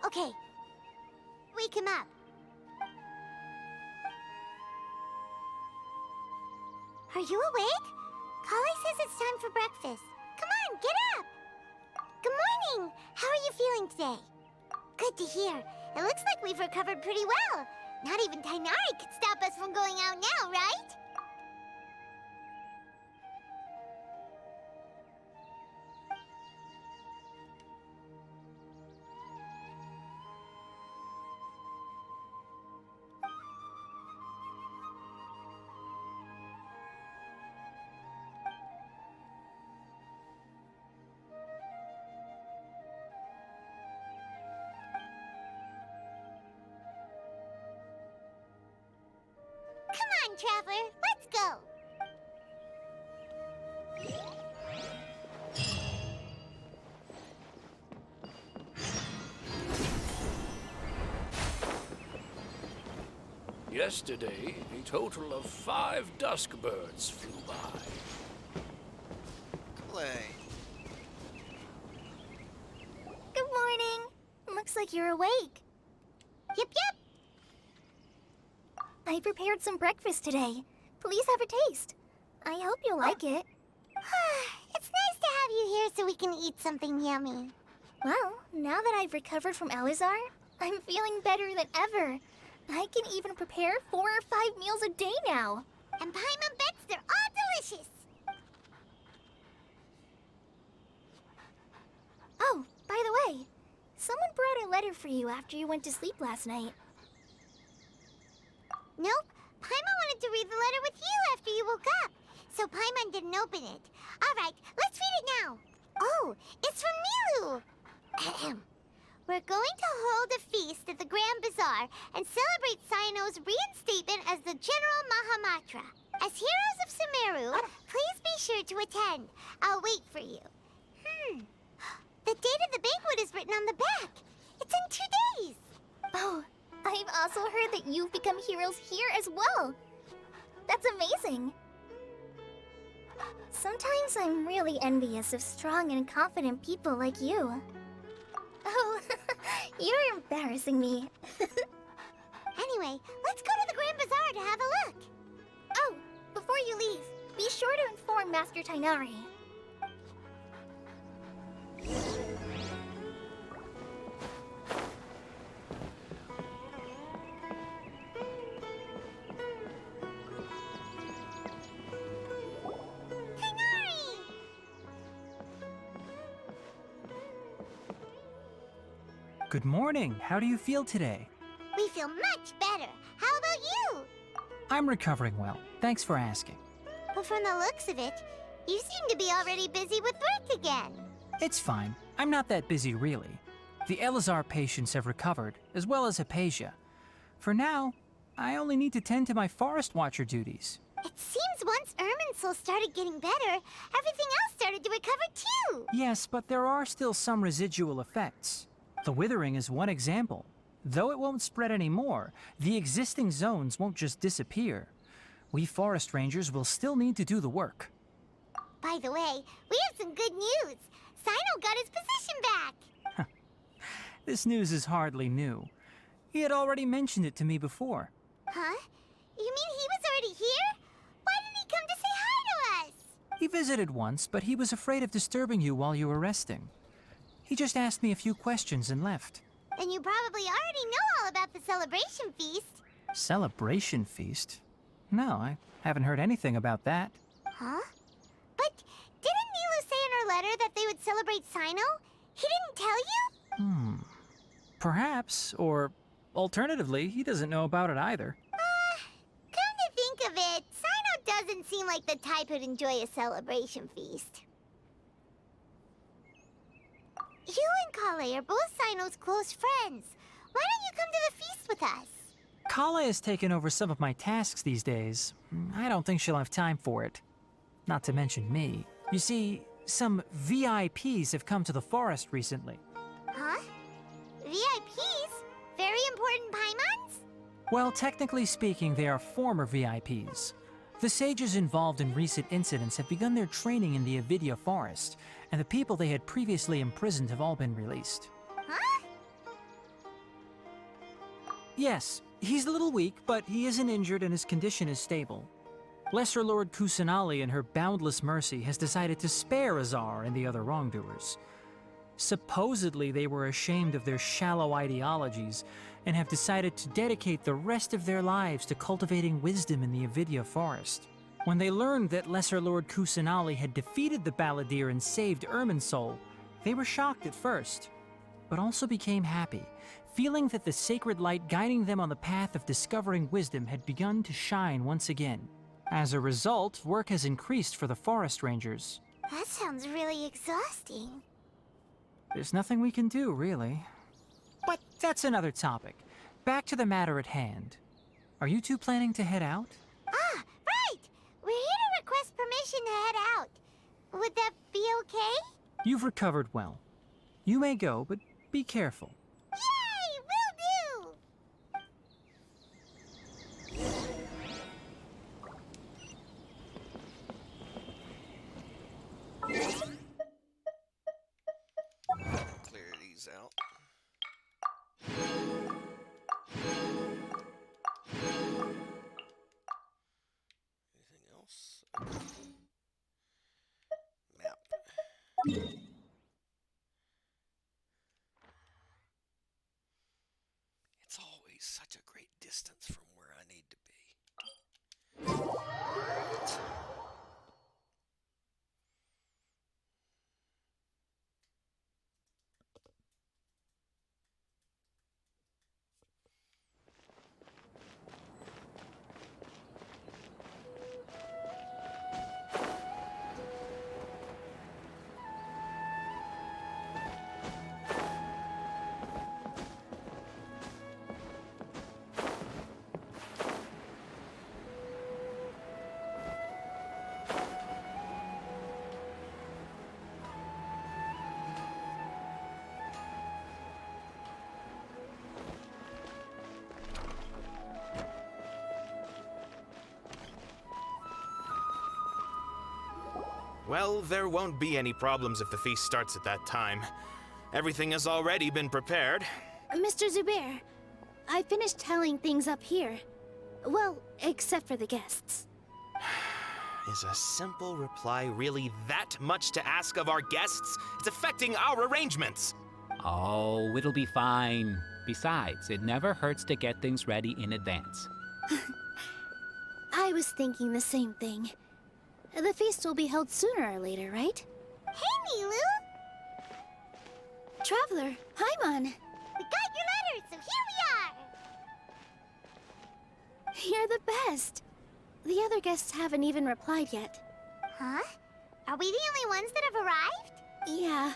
Okay. Wake him up. Are you awake? Kale says it's time for breakfast. Come on, get up! Good morning! How are you feeling today? Good to hear. It looks like we've recovered pretty well. Not even Tighnari could stop us from going out now, right? Come on, Traveler, let's go! Yesterday, a total of 5 dusk birds flew by. Play. Good morning. Looks like you're awake. Yep. I prepared some breakfast today. Please have a taste. I hope you'll like it. It's nice to have you here so we can eat something yummy. Well, now that I've recovered from Elazar, I'm feeling better than ever. I can even prepare 4 or 5 meals a day now. And Paimon bets they're all delicious. Oh, by the way, someone brought a letter for you after you went to sleep last night. Nope. Paimon wanted to read the letter with you after you woke up, so Paimon didn't open it. All right, let's read it now. Oh, it's from Milu. Ahem. We're going to hold a feast at the Grand Bazaar and celebrate Cyno's reinstatement as the General Matra. As heroes of Sumeru, please be sure to attend. I'll wait for you. The date of the banquet is written on the back. It's in 2 days. Oh, I've also heard that you've become heroes here as well. That's amazing. Sometimes I'm really envious of strong and confident people like you. Oh, you're embarrassing me. Anyway, let's go to the Grand Bazaar to have a look. Oh, before you leave, be sure to inform Master Tighnari. Good morning. How do you feel today? We feel much better. How about you? I'm recovering well. Thanks for asking. But from the looks of it, you seem to be already busy with work again. It's fine. I'm not that busy, really. The Elazar patients have recovered, as well as Hypatia. For now, I only need to tend to my Forest Watcher duties. It seems once Irminsul started getting better, everything else started to recover too. Yes, but there are still some residual effects. The withering is one example. Though it won't spread anymore, the existing zones won't just disappear. We forest rangers will still need to do the work. By the way, we have some good news. Cyno got his position back. This news is hardly new. He had already mentioned it to me before. Huh? You mean he was already here? Why didn't he come to say hi to us? He visited once, but he was afraid of disturbing you while you were resting. He just asked me a few questions and left. Then you probably already know all about the celebration feast. Celebration feast? No, I haven't heard anything about that. Huh? But didn't Nilu say in her letter that they would celebrate Cyno? He didn't tell you? Perhaps, or alternatively, he doesn't know about it either. Come to think of it, Cyno doesn't seem like the type who'd enjoy a celebration feast. You and Kale are both Cyno's close friends. Why don't you come to the feast with us? Kale has taken over some of my tasks these days. I don't think she'll have time for it. Not to mention me. You see, some VIPs have come to the forest recently. Huh? VIPs? Very important Paimons? Well, technically speaking, they are former VIPs. The sages involved in recent incidents have begun their training in the Avidya forest, and the people they had previously imprisoned have all been released. Huh? Yes, he's a little weak, but he isn't injured and his condition is stable. Lesser Lord Kusanali, in her boundless mercy, has decided to spare Azar and the other wrongdoers. Supposedly, they were ashamed of their shallow ideologies and have decided to dedicate the rest of their lives to cultivating wisdom in the Avidya forest. When they learned that Lesser Lord Kusanali had defeated the Balladeer and saved Irminsul, they were shocked at first, but also became happy, feeling that the sacred light guiding them on the path of discovering wisdom had begun to shine once again. As a result, work has increased for the forest rangers. That sounds really exhausting. There's nothing we can do, really. But that's another topic. Back to the matter at hand. Are you two planning to head out? Ah, right! We're here to request permission to head out. Would that be okay? You've recovered well. You may go, but be careful. Yay! Will do! Clear these out. Anything else? Map. It's always such a great distance from where I need to be. Well, there won't be any problems if the feast starts at that time. Everything has already been prepared. Mr. Zubair, I finished tallying things up here. Well, except for the guests. Is a simple reply really that much to ask of our guests? It's affecting our arrangements. Oh, it'll be fine. Besides, it never hurts to get things ready in advance. I was thinking the same thing. The feast will be held sooner or later, right? Hey, Nilu! Traveler, Paimon, We got your letter, so here we are! you're the best. The other guests haven't even replied yet. Huh? Are we the only ones that have arrived? Yeah,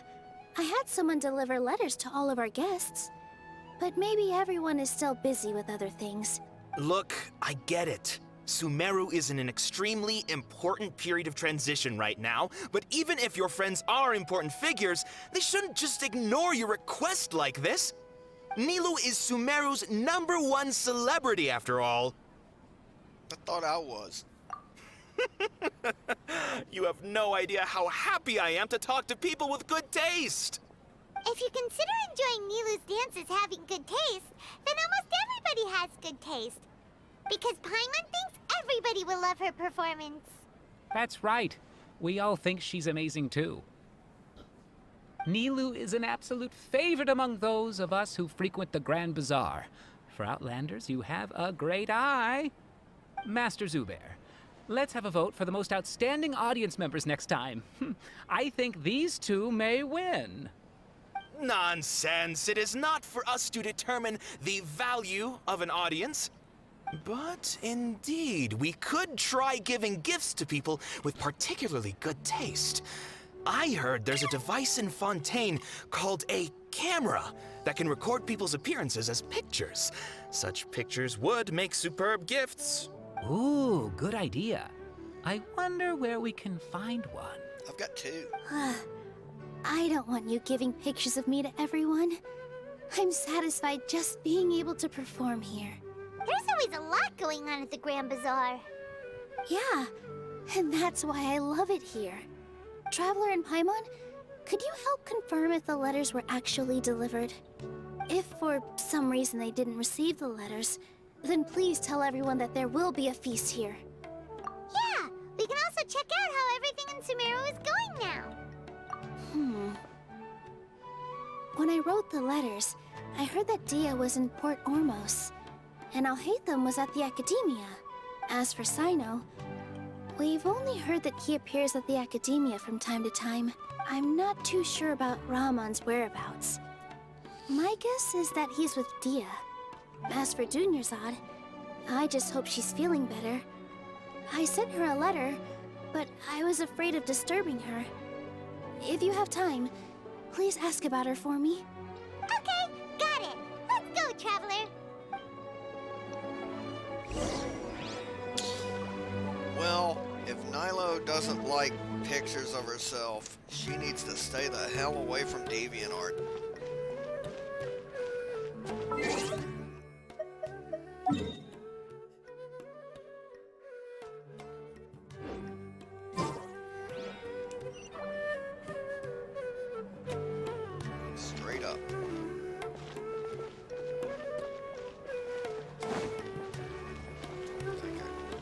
I had someone deliver letters to all of our guests. But maybe everyone is still busy with other things. Look, I get it. Sumeru is in an extremely important period of transition right now, but even if your friends are important figures, they shouldn't just ignore your request like this. Nilu is Sumeru's #1 celebrity, after all. I thought I was. You have no idea how happy I am to talk to people with good taste. If you consider enjoying Nilu's dances having good taste, then almost everybody has good taste. Because Paimon thinks everybody will love her performance. That's right. We all think she's amazing too. Nilu is an absolute favorite among those of us who frequent the Grand Bazaar. For Outlanders, you have a great eye. Master Zubair, let's have a vote for the most outstanding audience members next time. I think these two may win. Nonsense. It is not for us to determine the value of an audience. But indeed, we could try giving gifts to people with particularly good taste. I heard there's a device in Fontaine called a camera that can record people's appearances as pictures. Such pictures would make superb gifts. Ooh, good idea. I wonder where we can find one. I've got 2. I don't want you giving pictures of me to everyone. I'm satisfied just being able to perform here. There's always a lot going on at the Grand Bazaar. Yeah, and that's why I love it here. Traveler and Paimon, could you help confirm if the letters were actually delivered? If for some reason they didn't receive the letters, then please tell everyone that there will be a feast here. Yeah, we can also check out how everything in Sumeru is going now. When I wrote the letters, I heard that Dia was in Port Ormos, and Alhaitham was at the Academia. As for Cyno, we've only heard that he appears at the Academia from time to time. I'm not too sure about Ramon's whereabouts. My guess is that he's with Dia. As for Dunyarzad, I just hope she's feeling better. I sent her a letter, but I was afraid of disturbing her. If you have time, please ask about her for me. Okay, got it. Let's go, Traveler. Well, if Nilo doesn't like pictures of herself, she needs to stay the hell away from DeviantArt. Straight up.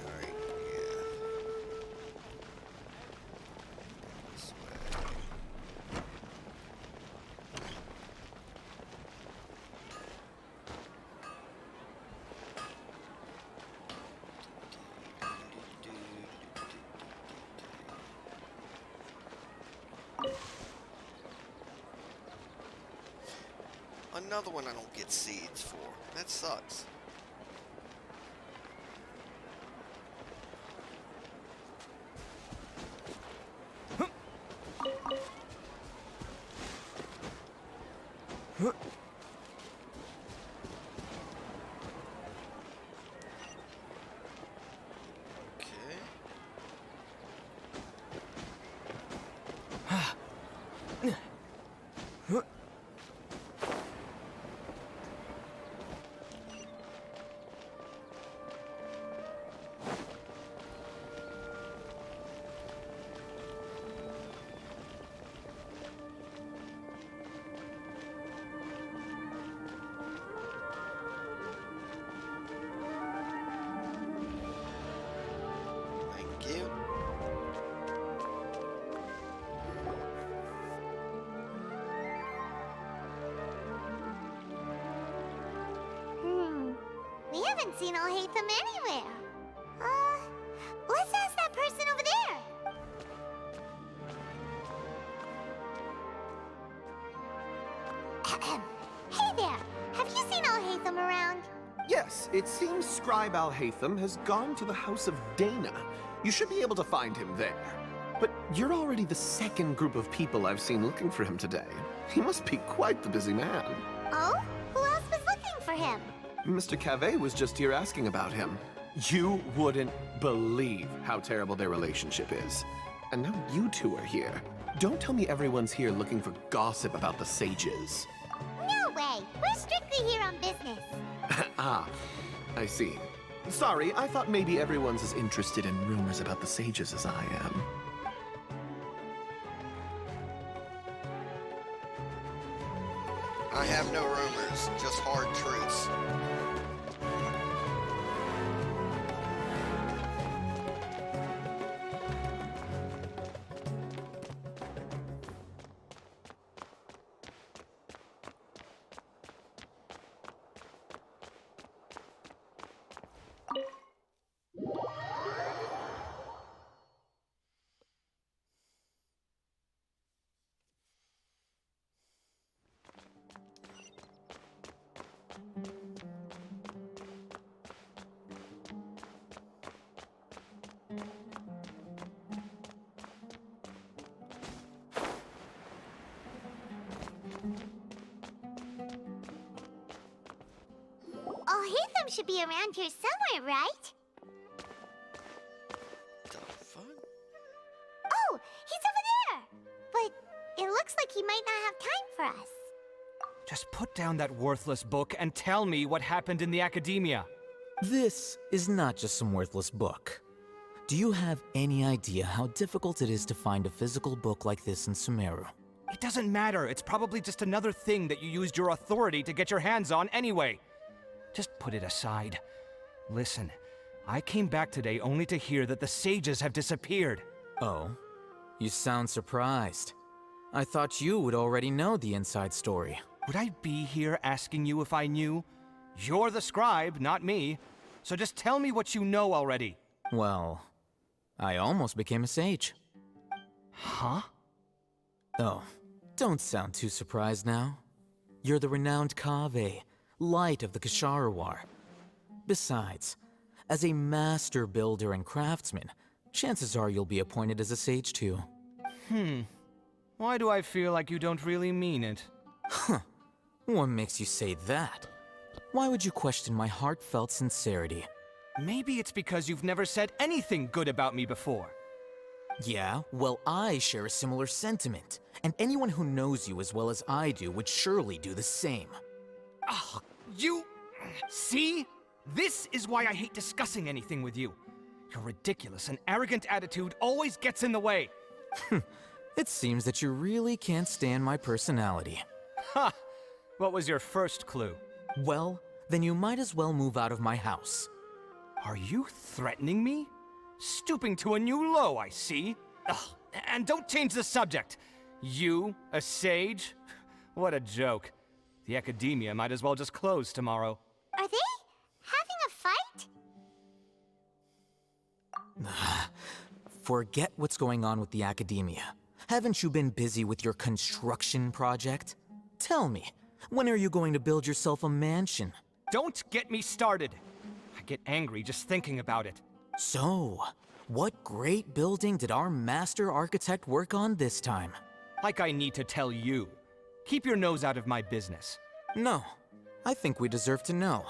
Alright, yeah. This way. Another one I don't get seeds for. That sucks. Okay. Thank you. We haven't seen Alhaitham anywhere. Let's ask that person over there. Hey there, have you seen Alhaitham around? Yes, it seems Scribe Alhaitham has gone to the House of Dana. You should be able to find him there. But you're already the second group of people I've seen looking for him today. He must be quite the busy man. Oh? Who else was looking for him? Mr. Cave was just here asking about him. You wouldn't believe how terrible their relationship is. And now you two are here. Don't tell me everyone's here looking for gossip about the sages. No way. We're strictly here on business. Ah, I see. Sorry, I thought maybe everyone's as interested in rumors about the sages as I am. I have no rumors, just hard truths. Alhaitham should be around here somewhere, right? The fuck? Oh, he's over there! But it looks like he might not have time for us. Just put down that worthless book and tell me what happened in the Academia. This is not just some worthless book. Do you have any idea how difficult it is to find a physical book like this in Sumeru? It doesn't matter. It's probably just another thing that you used your authority to get your hands on anyway. Just put it aside. Listen, I came back today only to hear that the sages have disappeared. Oh, you sound surprised. I thought you would already know the inside story. Would I be here asking you if I knew? You're the scribe, not me. So just tell me what you know already. Well, I almost became a sage. Huh? Oh, don't sound too surprised now. You're the renowned Kaveh, light of the Ksharawar. Besides, as a master builder and craftsman, chances are you'll be appointed as a sage too. Why do I feel like you don't really mean it? Huh. What makes you say that? Why would you question my heartfelt sincerity? Maybe it's because you've never said anything good about me before. Yeah, well, I share a similar sentiment, and anyone who knows you as well as I do would surely do the same. Ah, you... See? This is why I hate discussing anything with you. Your ridiculous and arrogant attitude always gets in the way. It seems that you really can't stand my personality. Ha! What was your first clue? Well, then you might as well move out of my house. Are you threatening me? Stooping to a new low, I see. Ugh, and don't change the subject. You, a sage? What a joke. The academia might as well just close tomorrow. Are they having a fight? Forget what's going on with the academia. Haven't you been busy with your construction project? Tell me, when are you going to build yourself a mansion? Don't get me started. I get angry just thinking about it. So, what great building did our master architect work on this time? Like I need to tell you. Keep your nose out of my business. No, I think we deserve to know.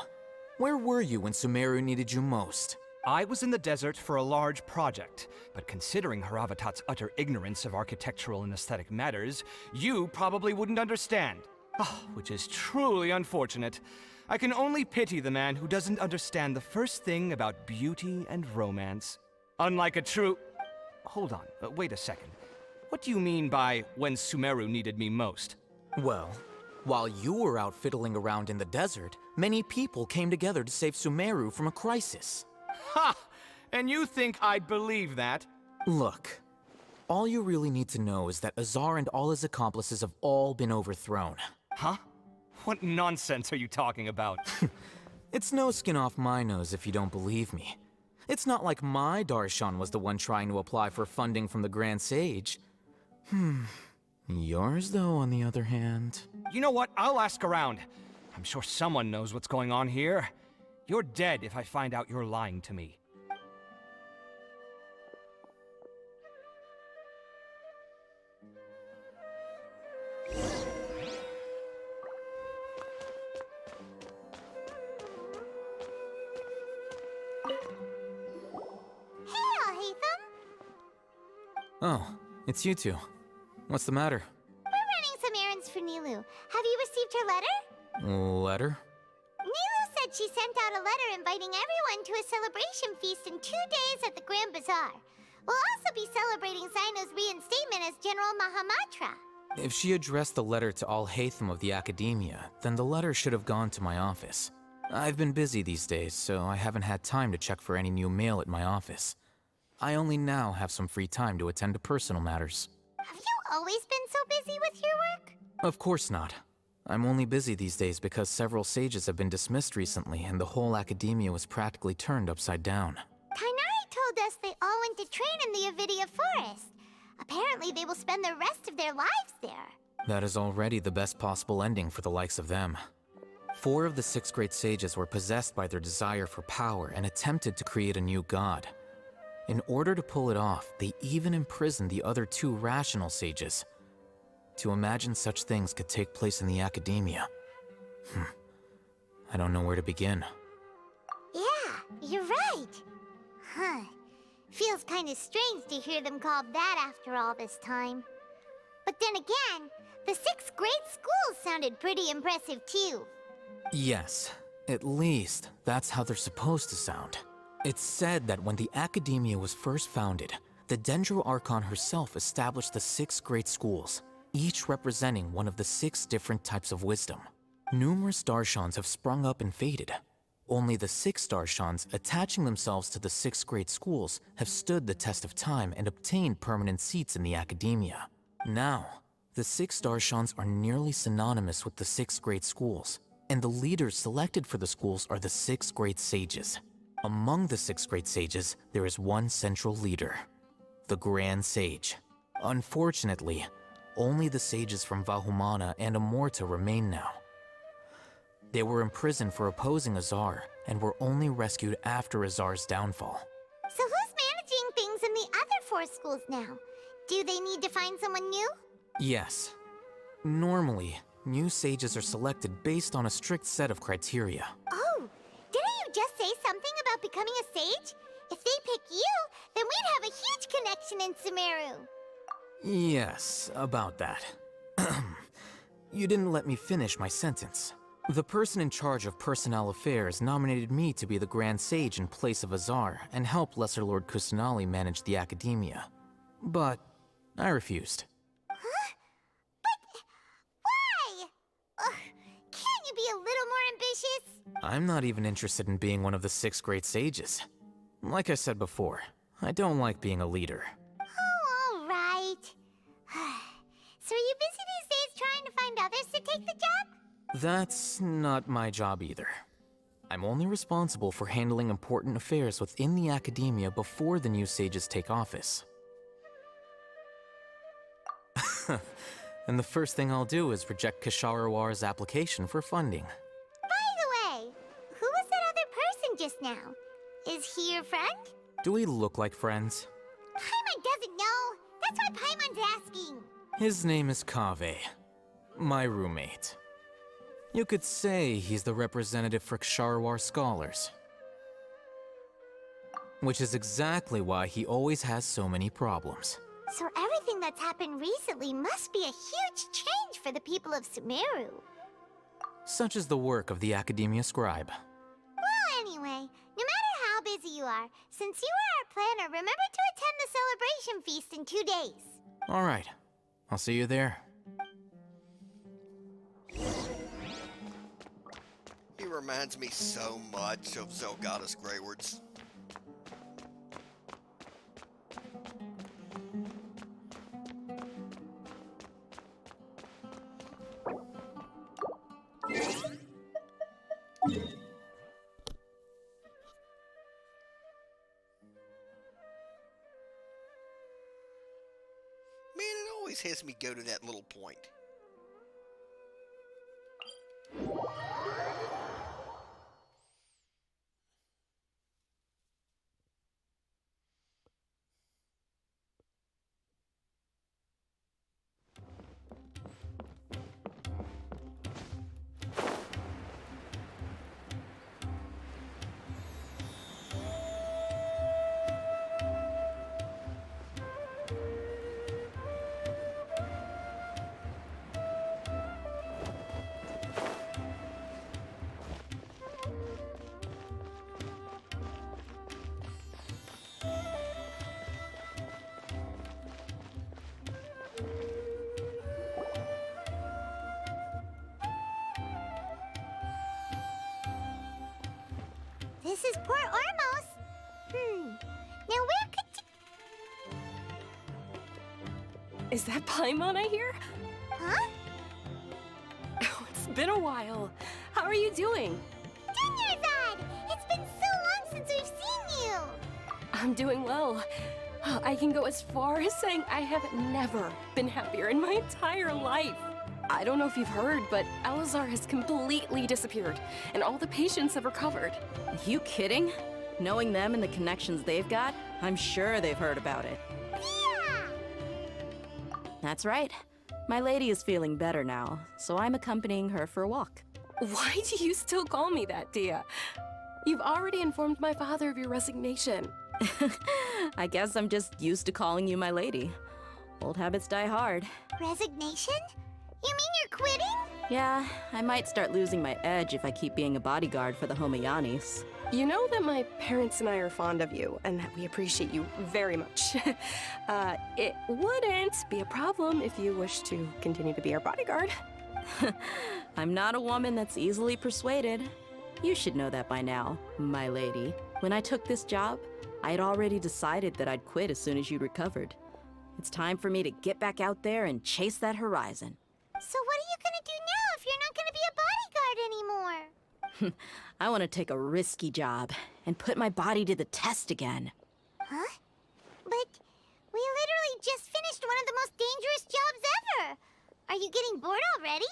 Where were you when Sumeru needed you most? I was in the desert for a large project, but considering Haravatat's utter ignorance of architectural and aesthetic matters, you probably wouldn't understand. Which is truly unfortunate. I can only pity the man who doesn't understand the first thing about beauty and romance. Unlike a true... Hold on, wait a second. What do you mean by when Sumeru needed me most? Well, while you were out fiddling around in the desert, many people came together to save Sumeru from a crisis. Ha! And you think I'd believe that? Look, all you really need to know is that Azar and all his accomplices have all been overthrown. Huh? What nonsense are you talking about? It's no skin off my nose if you don't believe me. It's not like my Darshan was the one trying to apply for funding from the Grand Sage. Yours, though, on the other hand... You know what? I'll ask around. I'm sure someone knows what's going on here. You're dead if I find out you're lying to me. Oh, it's you two. What's the matter? We're running some errands for Nilu. Have you received her letter? Letter? Nilu said she sent out a letter inviting everyone to a celebration feast in 2 days at the Grand Bazaar. We'll also be celebrating Cyno's reinstatement as General Mahamatra. If she addressed the letter to all Hatham of the Academia, then the letter should have gone to my office. I've been busy these days, so I haven't had time to check for any new mail at my office. I only now have some free time to attend to personal matters. Have you always been so busy with your work? Of course not. I'm only busy these days because several sages have been dismissed recently and the whole academia was practically turned upside down. Tainari told us they all went to train in the Avidia Forest. Apparently they will spend the rest of their lives there. That is already the best possible ending for the likes of them. 4 of the 6 great sages were possessed by their desire for power and attempted to create a new god. In order to pull it off, they even imprisoned the other 2 rational sages. To imagine such things could take place in the academia. I don't know where to begin. Yeah, you're right. Huh. Feels kind of strange to hear them called that after all this time. But then again, the 6 great schools sounded pretty impressive too. Yes, at least that's how they're supposed to sound. It's said that when the Academia was first founded, the Dendro Archon herself established the 6 great schools. each representing one of the 6 different types of wisdom. Numerous darshans have sprung up and faded. Only the 6 darshans attaching themselves to the 6th grade schools have stood the test of time and obtained permanent seats in the academia. Now, the 6 darshans are nearly synonymous with the 6th grade schools, and the leaders selected for the schools are the 6th grade sages. Among the 6th grade sages, there is one central leader, the Grand Sage. Unfortunately, only the sages from Vahumana and Amorta remain now. They were imprisoned for opposing Azar and were only rescued after Azar's downfall. So who's managing things in the other 4 schools now? Do they need to find someone new? Yes. Normally, new sages are selected based on a strict set of criteria. Oh, didn't you just say something about becoming a sage? If they pick you, then we'd have a huge connection in Sumeru. Yes, about that. You didn't let me finish my sentence. The person in charge of personnel affairs nominated me to be the Grand Sage in place of Azar and help Lesser Lord Kusanali manage the academia. But I refused. Huh? But why? Can't you be a little more ambitious? I'm not even interested in being one of the 6th grade sages. Like I said before, I don't like being a leader. Oh, all right. So are you busy these days trying to find others to take the job? That's not my job either. I'm only responsible for handling important affairs within the academia before the new sages take office. And the first thing I'll do is reject Kisharawar's application for funding. By the way, who was that other person just now? Is he your friend? Do we look like friends? Paimon doesn't know. That's why Paimon's asking. His name is Kaveh, my roommate. You could say he's the representative for Ksharawar scholars. Which is exactly why he always has so many problems. So everything that's happened recently must be a huge change for the people of Sumeru. Such is the work of the Academia Scribe. Well, anyway, no matter how busy you are, since you are our planner, remember to attend the celebration feast in 2 days. All right, I'll see you there. He reminds me so much of Zelgada's Greywards. Man, it always has me go to that little point. This is Port Ormos. Now where could you... Is that Paimon I hear? Huh? Oh, it's been a while. How are you doing? Dinyarzad! It's been so long since we've seen you! I'm doing well. I can go as far as saying I have never been happier in my entire life. I don't know if you've heard, but Elazar has completely disappeared, and all the patients have recovered. You kidding? Knowing them and the connections they've got, I'm sure they've heard about it. Yeah! That's right. My lady is feeling better now, so I'm accompanying her for a walk. Why do you still call me that, Dia? You've already informed my father of your resignation. I guess I'm just used to calling you my lady. Old habits die hard. Resignation? You mean you're quitting? Yeah, I might start losing my edge if I keep being a bodyguard for the Homayanis. You know that my parents and I are fond of you, and that we appreciate you very much. It wouldn't be a problem if you wish to continue to be our bodyguard. I'm not a woman that's easily persuaded. You should know that by now, my lady. When I took this job, I had already decided that I'd quit as soon as you recovered. It's time for me to get back out there and chase that horizon. So what are you gonna do now if you're not gonna be a bodyguard anymore? I want to take a risky job and put my body to the test again. Huh? But we literally just finished one of the most dangerous jobs ever. Are you getting bored already?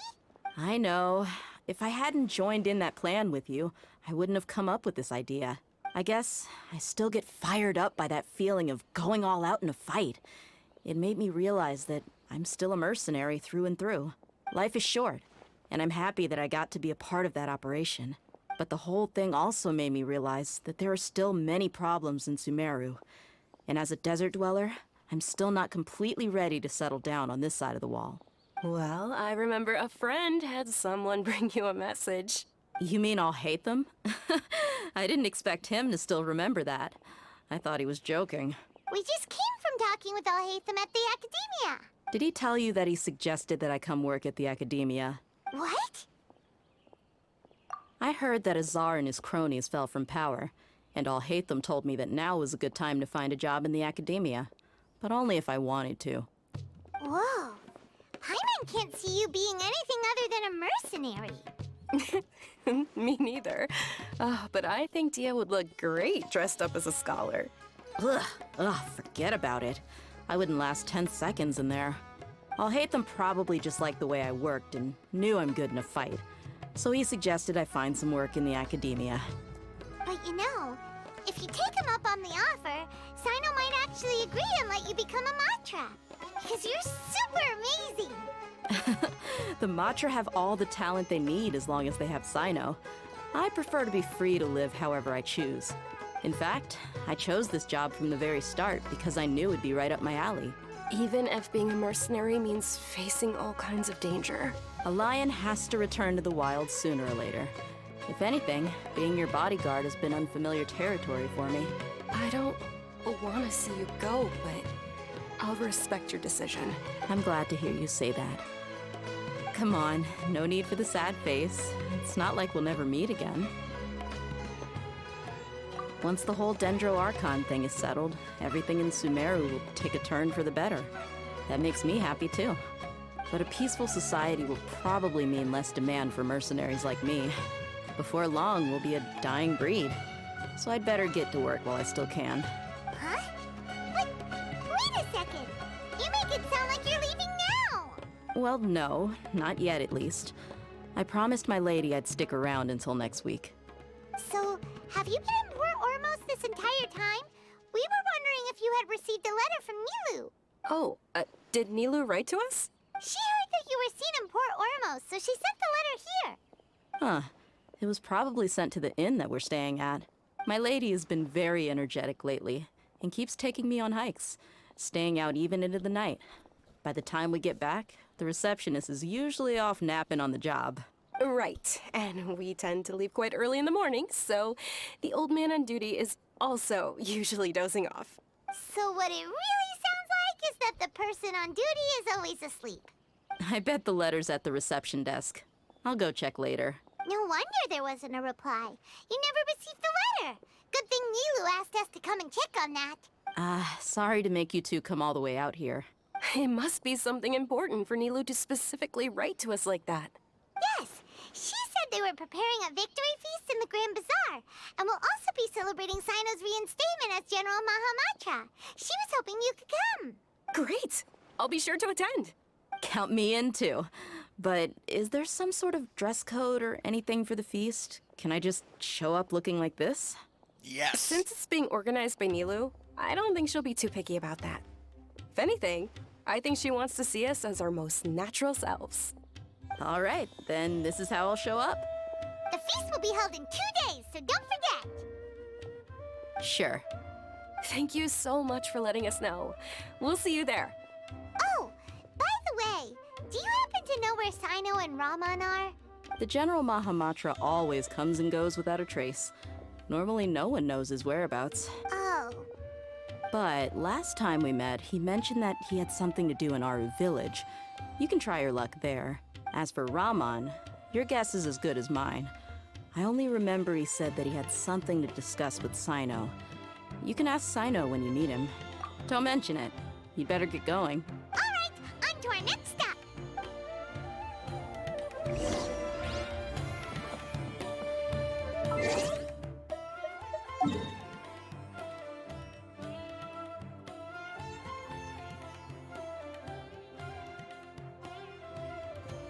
I know. If I hadn't joined in that plan with you, I wouldn't have come up with this idea. I guess I still get fired up by that feeling of going all out in a fight. It made me realize that I'm still a mercenary through and through. Life is short, and I'm happy that I got to be a part of that operation. But the whole thing also made me realize that there are still many problems in Sumeru. And as a desert dweller, I'm still not completely ready to settle down on this side of the wall. Well, I remember a friend had someone bring you a message. You mean I'll hate them? I didn't expect him to still remember that. I thought he was joking. We just came from talking with Alhaitham at the Academia. Did he tell you that he suggested that I come work at the Academia? What? I heard that Azar and his cronies fell from power, and Alhaitham told me that now was a good time to find a job in the Academia. But only if I wanted to. Whoa. Paimon can't see you being anything other than a mercenary. Me neither. But I think Dia would look great dressed up as a scholar. Ugh, forget about it. I wouldn't last 10 seconds in there. Alhaitham probably just liked the way I worked and knew I'm good in a fight. So he suggested I find some work in the Academia. But you know, if you take him up on the offer, Cyno might actually agree and let you become a Matra. Because you're super amazing. The Matra have all the talent they need as long as they have Cyno. I prefer to be free to live however I choose. In fact, I chose this job from the very start because I knew it'd be right up my alley. Even if being a mercenary means facing all kinds of danger. A lion has to return to the wild sooner or later. If anything, being your bodyguard has been unfamiliar territory for me. I don't want to see you go, but I'll respect your decision. I'm glad to hear you say that. Come on, no need for the sad face. It's not like we'll never meet again. Once the whole Dendro Archon thing is settled, everything in Sumeru will take a turn for the better. That makes me happy too. But a peaceful society will probably mean less demand for mercenaries like me. Before long, we'll be a dying breed. So I'd better get to work while I still can. Huh? But wait a second. You make it sound like you're leaving now. Well, no, not yet at least. I promised my lady I'd stick around until next week. So, have you been in Port Ormos this entire time? We were wondering if you had received a letter from Nilu. Oh, did Nilu write to us? She heard that you were seen in Port Ormos, so she sent the letter here. Huh. It was probably sent to the inn that we're staying at. My lady has been very energetic lately and keeps taking me on hikes, staying out even into the night. By the time we get back, the receptionist is usually off napping on the job. Right, and we tend to leave quite early in the morning, so the old man on duty is also usually dozing off. So what it really sounds like is that the person on duty is always asleep. I bet the letter's at the reception desk. I'll go check later. No wonder there wasn't a reply. You never received the letter. Good thing Nilu asked us to come and check on that. Sorry to make you two come all the way out here. It must be something important for Nilu to specifically write to us like that. Yes, she said they were preparing a victory feast in the Grand Bazaar, and will also be celebrating Cyno's reinstatement as General Mahamatra. She was hoping you could come. Great! I'll be sure to attend. Count me in too. But is there some sort of dress code or anything for the feast? Can I just show up looking like this? Yes. Since it's being organized by Nilu, I don't think she'll be too picky about that. If anything, I think she wants to see us as our most natural selves. All right, then this is how I'll show up. The feast will be held in 2 days, so don't forget. Sure. Thank you so much for letting us know. We'll see you there. Oh, by the way, do you happen to know where Cyno and Raman are? The General Mahamatra always comes and goes without a trace. Normally no one knows his whereabouts. Oh. But last time we met, he mentioned that he had something to do in Aru Village. You can try your luck there. As for Raman, your guess is as good as mine. I only remember he said that he had something to discuss with Cyno. You can ask Cyno when you meet him. Don't mention it. You'd better get going. All right, on to our next stop.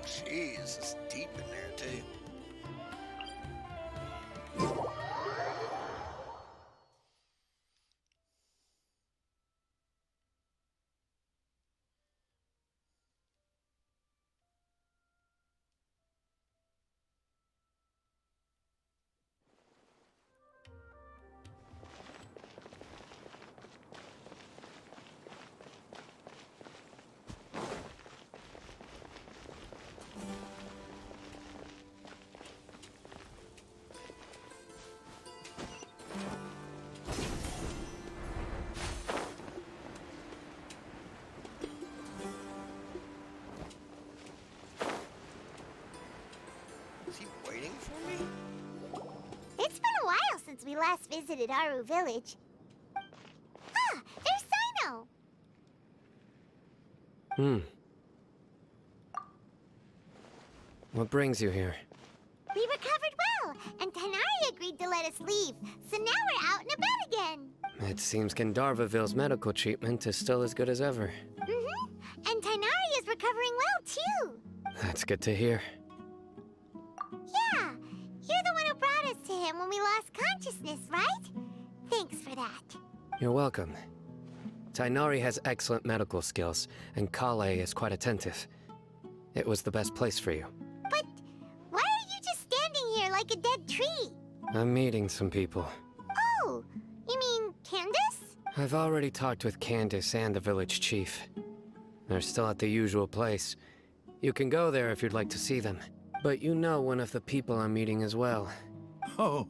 Jeez, it's deep in there, too. Is he waiting for me? It's been a while since we last visited Aru Village. Ah, there's Cyno! What brings you here? We recovered well, and Tanari agreed to let us leave, so now we're out and about again. It seems Gandharvaville's medical treatment is still as good as ever. And Tanari is recovering well, too. That's good to hear. Yeah, you're the one who brought us to him when we lost consciousness, right? Thanks for that. You're welcome. Tainari has excellent medical skills, and Kale is quite attentive. It was the best place for you. But why are you just standing here like a dead tree? I'm meeting some people. Oh, you mean Candace? I've already talked with Candace and the village chief. They're still at the usual place. You can go there if you'd like to see them. But you know one of the people I'm meeting as well. Oh,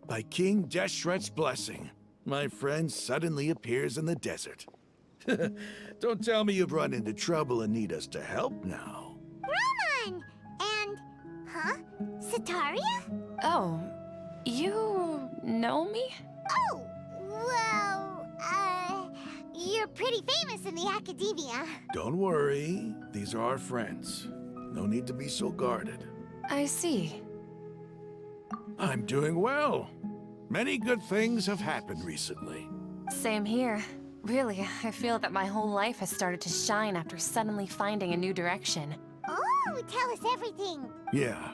by King Deshret's blessing, my friend suddenly appears in the desert. Don't tell me you've run into trouble and need us to help now. Roman! And... huh? Sataria? Oh, you know me? Oh, well, you're pretty famous in the academia. Don't worry, these are our friends. No need to be so guarded. I see. I'm doing well. Many good things have happened recently. Same here. Really, I feel that my whole life has started to shine after suddenly finding a new direction. Oh, tell us everything. Yeah,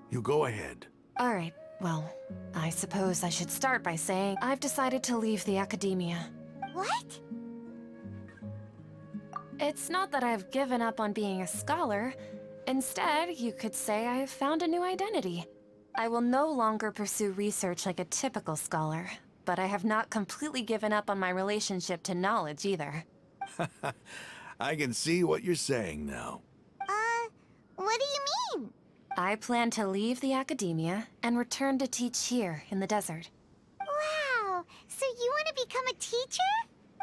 you go ahead. All right, well, I suppose I should start by saying I've decided to leave the academia. What? It's not that I've given up on being a scholar. Instead, you could say I've found a new identity. I will no longer pursue research like a typical scholar, but I have not completely given up on my relationship to knowledge either. I can see what you're saying now. What do you mean? I plan to leave the academia and return to teach here in the desert. Wow, so you want to become a teacher?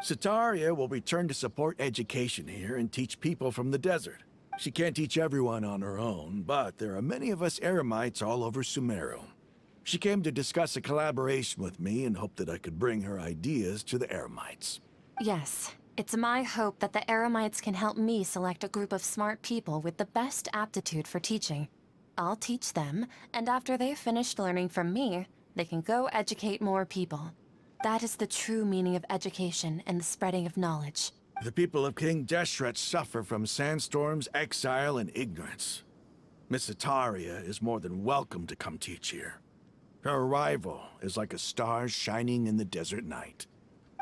Sataria will return to support education here and teach people from the desert. She can't teach everyone on her own, but there are many of us Eremites all over Sumeru. She came to discuss a collaboration with me and hoped that I could bring her ideas to the Eremites. Yes, it's my hope that the Eremites can help me select a group of smart people with the best aptitude for teaching. I'll teach them, and after they've finished learning from me, they can go educate more people. That is the true meaning of education and the spreading of knowledge. The people of King Deshret suffer from sandstorms, exile, and ignorance. Miss Ataria is more than welcome to come teach here. Her arrival is like a star shining in the desert night.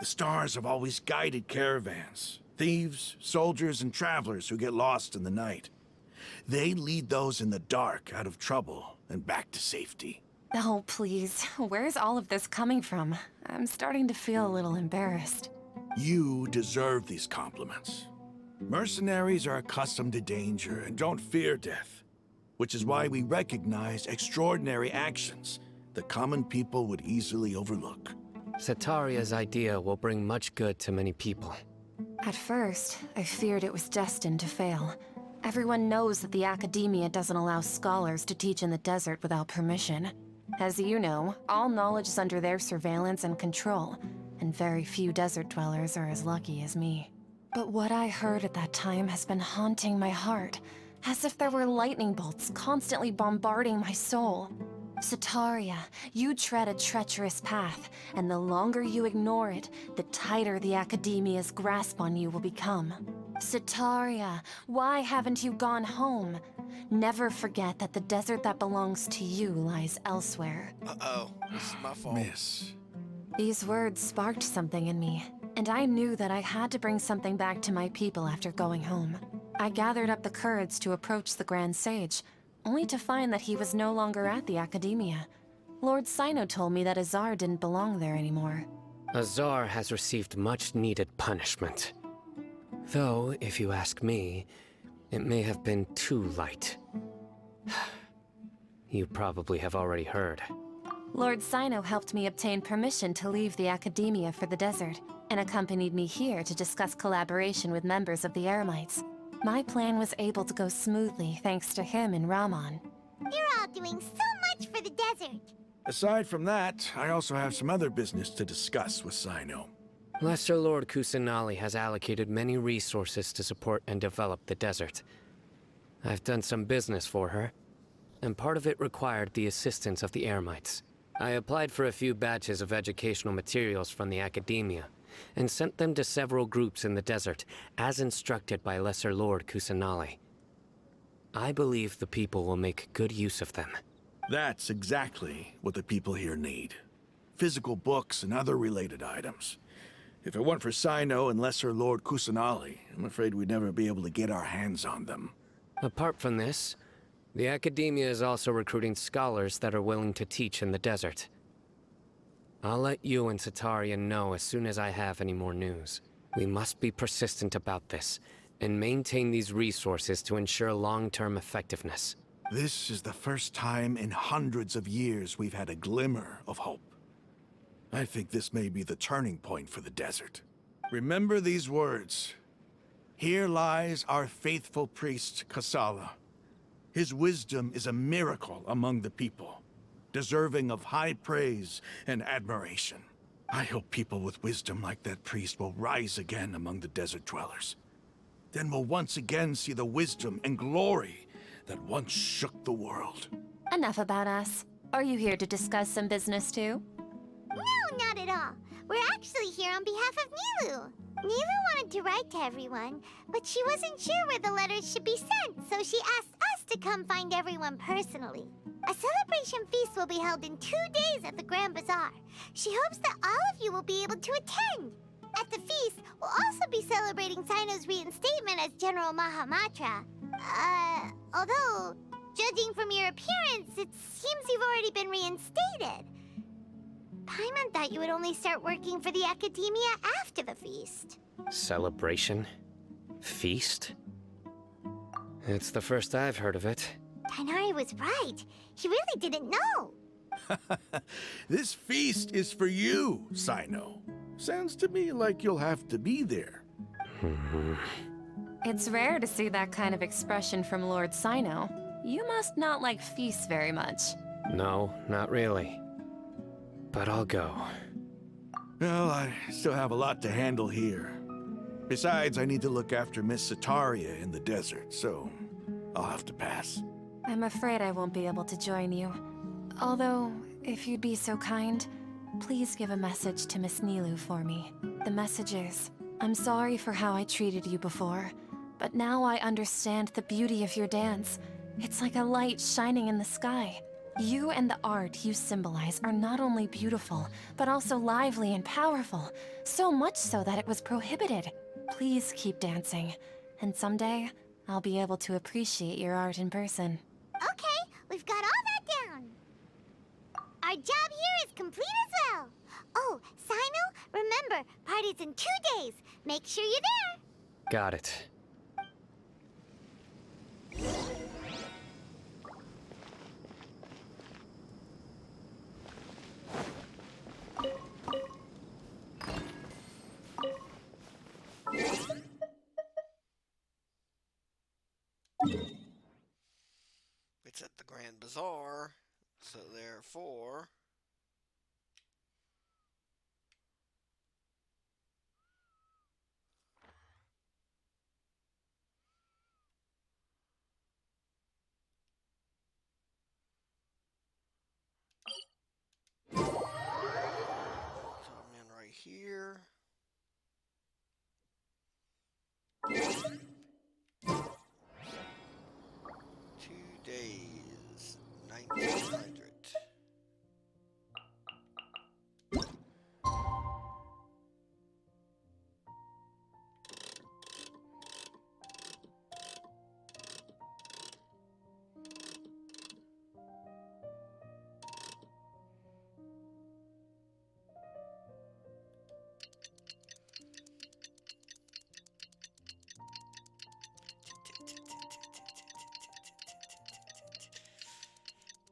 The stars have always guided caravans, thieves, soldiers, and travelers who get lost in the night. They lead those in the dark out of trouble and back to safety. Oh, please. Where's all of this coming from? I'm starting to feel a little embarrassed. You deserve these compliments. Mercenaries are accustomed to danger and don't fear death, which is why we recognize extraordinary actions the common people would easily overlook. Sataria's idea will bring much good to many people. At first, I feared it was destined to fail. Everyone knows that the Academia doesn't allow scholars to teach in the desert without permission. As you know, all knowledge is under their surveillance and control, and very few desert dwellers are as lucky as me. But what I heard at that time has been haunting my heart, as if there were lightning bolts constantly bombarding my soul. Sataria, you tread a treacherous path, and the longer you ignore it, the tighter the Academia's grasp on you will become. Sataria, why haven't you gone home? Never forget that the desert that belongs to you lies elsewhere. Uh-oh, this is my fault. Miss. These words sparked something in me, and I knew that I had to bring something back to my people after going home. I gathered up the courage to approach the Grand Sage, only to find that he was no longer at the Academia. Lord Cyno told me that Azar didn't belong there anymore. Azar has received much needed punishment. Though, if you ask me, it may have been too light. You probably have already heard. Lord Cyno helped me obtain permission to leave the Academia for the desert, and accompanied me here to discuss collaboration with members of the Eremites. My plan was able to go smoothly thanks to him and Rahman. You're all doing so much for the desert. Aside from that, I also have some other business to discuss with Cyno. Lesser Lord Kusanali has allocated many resources to support and develop the desert. I've done some business for her, and part of it required the assistance of the Eremites. I applied for a few batches of educational materials from the Academia, and sent them to several groups in the desert, as instructed by Lesser Lord Kusanali. I believe the people will make good use of them. That's exactly what the people here need. Physical books and other related items. If it weren't for Cyno and Lesser Lord Kusanali, I'm afraid we'd never be able to get our hands on them. Apart from this, the Academia is also recruiting scholars that are willing to teach in the desert. I'll let you and Sataria know as soon as I have any more news. We must be persistent about this, and maintain these resources to ensure long-term effectiveness. This is the first time in hundreds of years we've had a glimmer of hope. I think this may be the turning point for the desert. Remember these words. Here lies our faithful priest, Kasala. His wisdom is a miracle among the people, deserving of high praise and admiration. I hope people with wisdom like that priest will rise again among the desert dwellers. Then we'll once again see the wisdom and glory that once shook the world. Enough about us. Are you here to discuss some business too? No, not at all. We're actually here on behalf of Nilu. Nilu wanted to write to everyone, but she wasn't sure where the letters should be sent, so she asked us to come find everyone personally. A celebration feast will be held in 2 days at the Grand Bazaar. She hopes that all of you will be able to attend. At the feast, we'll also be celebrating Cyno's reinstatement as General Matra. Although, judging from your appearance, it seems you've already been reinstated. Paimon thought you would only start working for the Academia after the feast. Celebration? Feast? It's the first I've heard of it. Tighnari was right. He really didn't know. This feast is for you, Cyno. Sounds to me like you'll have to be there. It's rare to see that kind of expression from Lord Cyno. You must not like feasts very much. No, not really. But I'll go. Well, I still have a lot to handle here. Besides, I need to look after Miss Sataria in the desert, so I'll have to pass. I'm afraid I won't be able to join you. Although, if you'd be so kind, please give a message to Miss Nilu for me. The message is, I'm sorry for how I treated you before, but now I understand the beauty of your dance. It's like a light shining in the sky. You and the art you symbolize are not only beautiful, but also lively and powerful, so much so that it was prohibited. Please keep dancing, and someday, I'll be able to appreciate your art in person. Okay, we've got all that down. Our job here is complete as well. Oh, Cyno, remember, party's in 2 days. Make sure you're there. Got it. it's at the Grand Bazaar, so therefore... So I'm in right here. 2 days, 1900.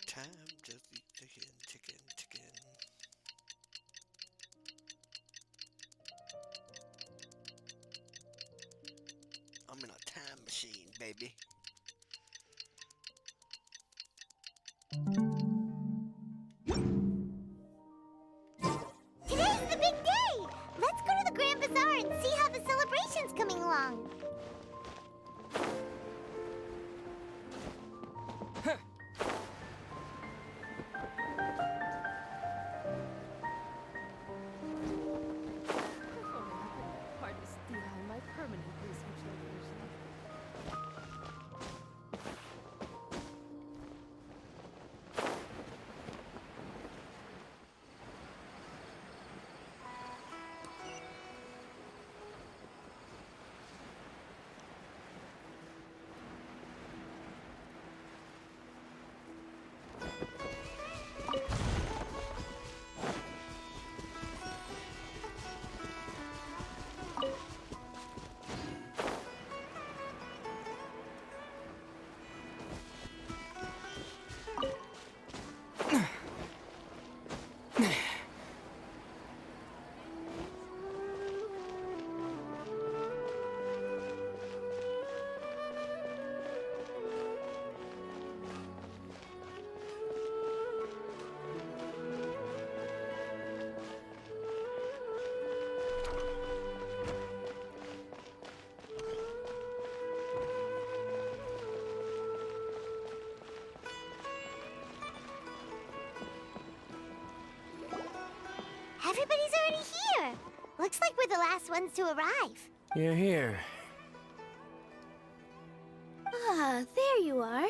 Time just ticking, ticking, ticking. I'm in a time machine, baby. Today's the big day! Let's go to the Grand Bazaar and see how the celebration's coming along. My permanent research location. Everybody's already here. Looks like we're the last ones to arrive. You're here. Ah, there you are.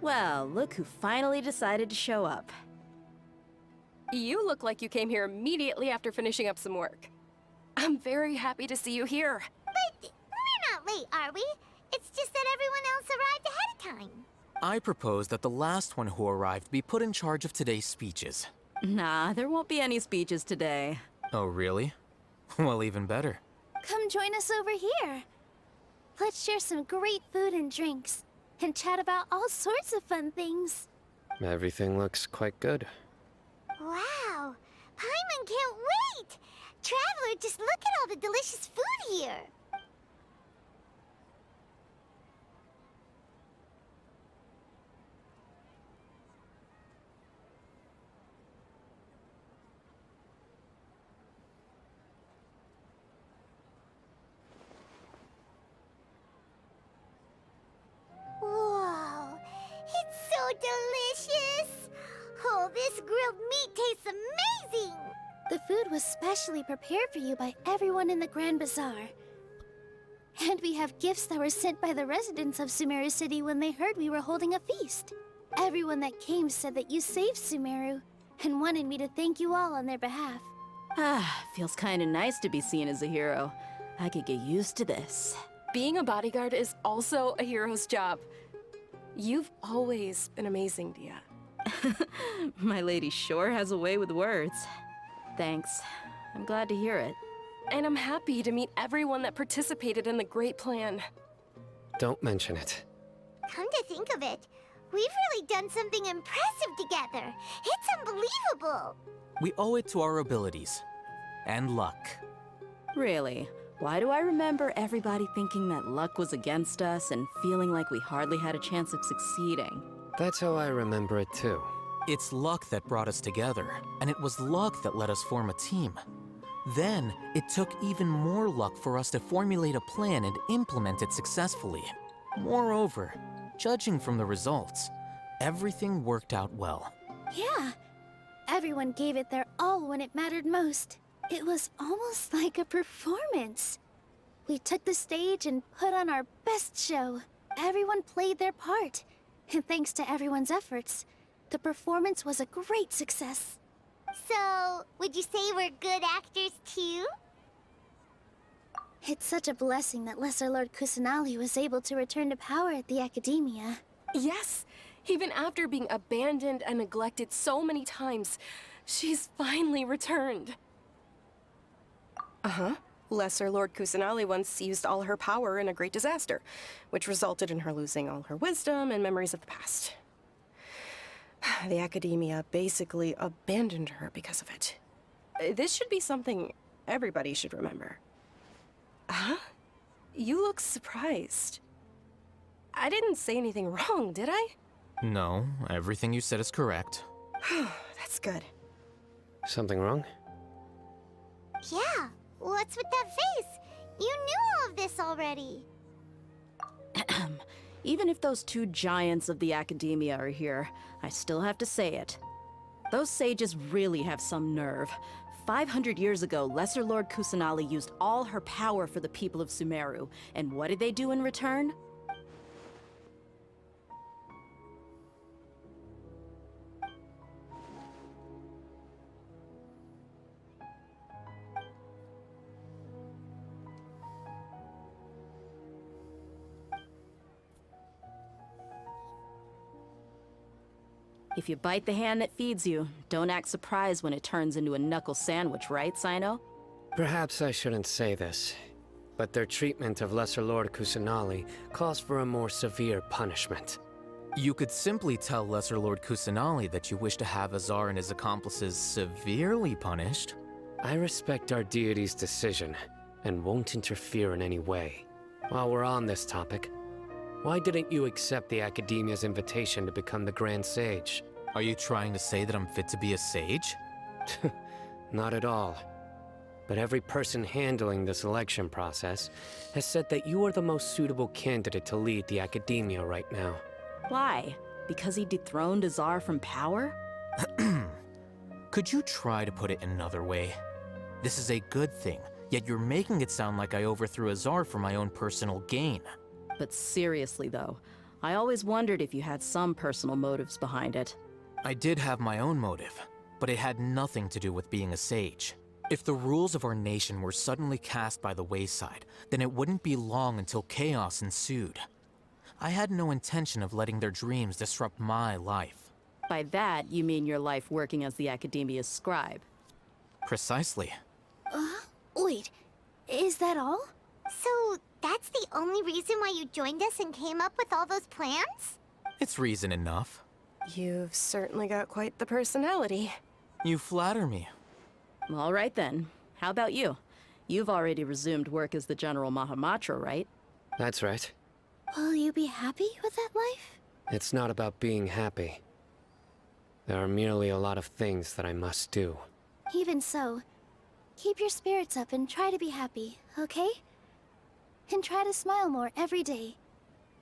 Well, look who finally decided to show up. You look like you came here immediately after finishing up some work. I'm very happy to see you here. But we're not late, are we? It's just that everyone else arrived ahead of time. I propose that the last one who arrived be put in charge of today's speeches. Nah, there won't be any speeches today. Oh, really? Well, even better. Come join us over here. Let's share some great food and drinks, and chat about all sorts of fun things. Everything looks quite good. Wow! Paimon can't wait! Traveler, just look at all the delicious food here! Whoa! It's so delicious! Oh, this grilled meat tastes amazing! The food was specially prepared for you by everyone in the Grand Bazaar. And we have gifts that were sent by the residents of Sumeru City when they heard we were holding a feast. Everyone that came said that you saved Sumeru, and wanted me to thank you all on their behalf. Ah, feels kinda nice to be seen as a hero. I could get used to this. Being a bodyguard is also a hero's job. You've always been amazing, Dia. My lady sure has a way with words. Thanks. I'm glad to hear it. And I'm happy to meet everyone that participated in the great plan. Don't mention it. Come to think of it, we've really done something impressive together. It's unbelievable. We owe it to our abilities. And luck. Really? Why do I remember everybody thinking that luck was against us and feeling like we hardly had a chance of succeeding? That's how I remember it too. It's luck that brought us together, and it was luck that let us form a team. Then, it took even more luck for us to formulate a plan and implement it successfully. Moreover, judging from the results, everything worked out well. Yeah. Everyone gave it their all when it mattered most. It was almost like a performance. We took the stage and put on our best show. Everyone played their part. And thanks to everyone's efforts, the performance was a great success. So, would you say we're good actors too? It's such a blessing that Lesser Lord Kusanali was able to return to power at the Academia. Yes, even after being abandoned and neglected so many times, she's finally returned. Lesser Lord Kusanali once used all her power in a great disaster, which resulted in her losing all her wisdom and memories of the past. The Academia basically abandoned her because of it. This should be something everybody should remember. Huh? You look surprised. I didn't say anything wrong, did I? No, everything you said is correct. That's good. Something wrong? Yeah, what's with that face? You knew all of this already. Even if those two giants of the Academia are here, I still have to say it. Those sages really have some nerve. 500 years ago, Lesser Lord Kusanali used all her power for the people of Sumeru, and what did they do in return? If you bite the hand that feeds you, don't act surprised when it turns into a knuckle sandwich, right, Cyno? Perhaps I shouldn't say this, but their treatment of Lesser Lord Kusanali calls for a more severe punishment. You could simply tell Lesser Lord Kusanali that you wish to have Azar and his accomplices severely punished. I respect our deity's decision, and won't interfere in any way. While we're on this topic, why didn't you accept the Academia's invitation to become the Grand Sage? Are you trying to say that I'm fit to be a sage? Not at all. But every person handling the selection process has said that you are the most suitable candidate to lead the Academia right now. Why? Because he dethroned Azar from power? Could you try to put it another way? This is a good thing, yet you're making it sound like I overthrew Azar for my own personal gain. But seriously though, I always wondered if you had some personal motives behind it. I did have my own motive, but it had nothing to do with being a sage. If the rules of our nation were suddenly cast by the wayside, then it wouldn't be long until chaos ensued. I had no intention of letting their dreams disrupt my life. By that, you mean your life working as the Academia's scribe? Precisely. Wait, is that all? So, that's the only reason why you joined us and came up with all those plans? It's reason enough. You've certainly got quite the personality. You flatter me. All right then. How about you? You've already resumed work as the General Matra, right? That's right. Will you be happy with that life? It's not about being happy. There are merely a lot of things that I must do. Even so, keep your spirits up and try to be happy, okay? And try to smile more every day.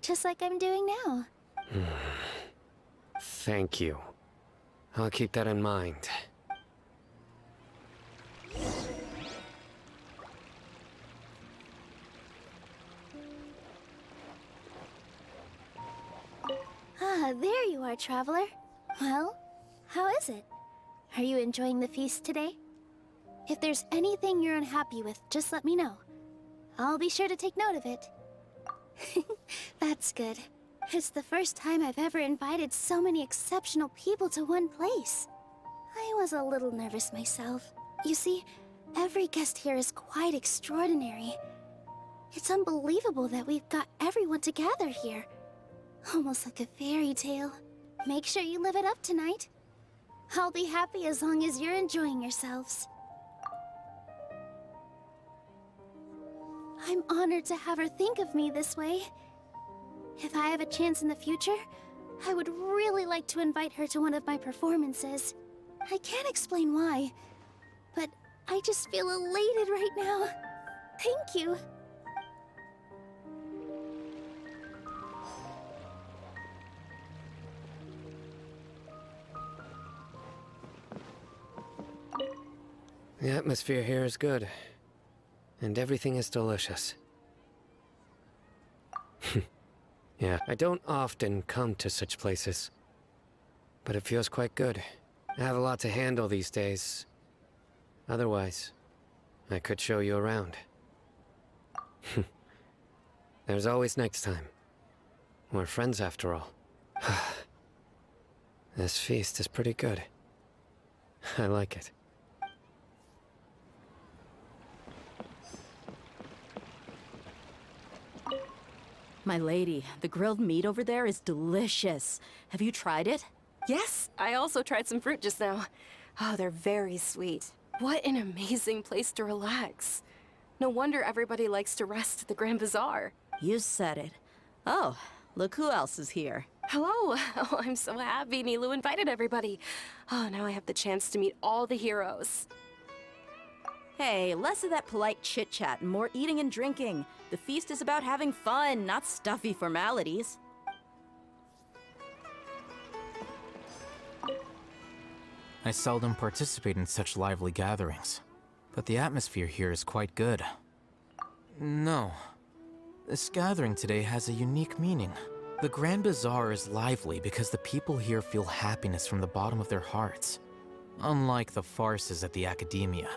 Just like I'm doing now. Thank you. I'll keep that in mind. Ah, there you are, traveler. Well, how is it? Are you enjoying the feast today? If there's anything you're unhappy with, just let me know. I'll be sure to take note of it. That's good. It's the first time I've ever invited so many exceptional people to one place. I was a little nervous myself. You see, every guest here is quite extraordinary. It's unbelievable that we've got everyone together here. Almost like a fairy tale. Make sure you live it up tonight. I'll be happy as long as you're enjoying yourselves. I'm honored to have her think of me this way. If I have a chance in the future, I would really like to invite her to one of my performances. I can't explain why, but I just feel elated right now. Thank you. The atmosphere here is good, and everything is delicious. Yeah, I don't often come to such places, but it feels quite good. I have a lot to handle these days. Otherwise, I could show you around. There's always next time. We're friends after all. This feast is pretty good. I like it. My lady, the grilled meat over there is delicious. Have you tried it? Yes, I also tried some fruit just now. Oh, they're very sweet. What an amazing place to relax. No wonder everybody likes to rest at the Grand Bazaar. You said it. Oh, look who else is here. Hello. Oh, I'm so happy Nilou invited everybody. Oh, now I have the chance to meet all the heroes. Hey, less of that polite chit-chat and more eating and drinking. The feast is about having fun, not stuffy formalities. I seldom participate in such lively gatherings, but the atmosphere here is quite good. No. This gathering today has a unique meaning. The Grand Bazaar is lively because the people here feel happiness from the bottom of their hearts. Unlike the farces at the Academia.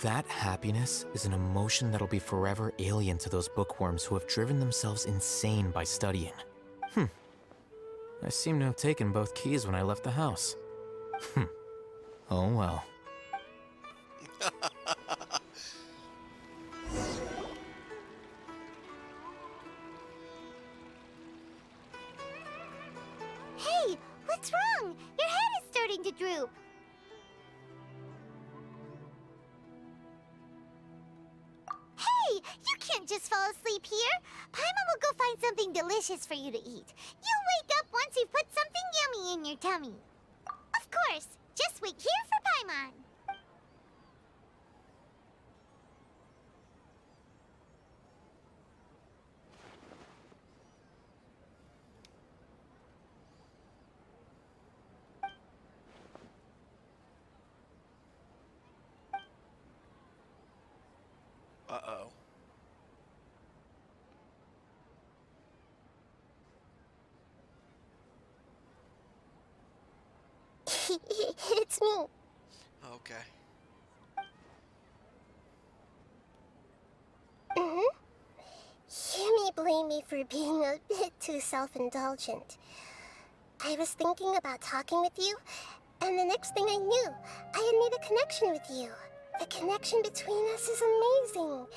That happiness is an emotion that'll be forever alien to those bookworms who have driven themselves insane by studying. I seem to have taken both keys when I left the house. Oh well. Hey, what's wrong? Your head is starting to droop. Hey, you can't just fall asleep here. Paimon will go find something delicious for you to eat. You'll wake up once you've put something yummy in your tummy. Of course, just wait here for Paimon. Uh-oh. It's me. Okay. You may blame me for being a bit too self-indulgent. I was thinking about talking with you, and the next thing I knew, I had made a connection with you. The connection between us is amazing.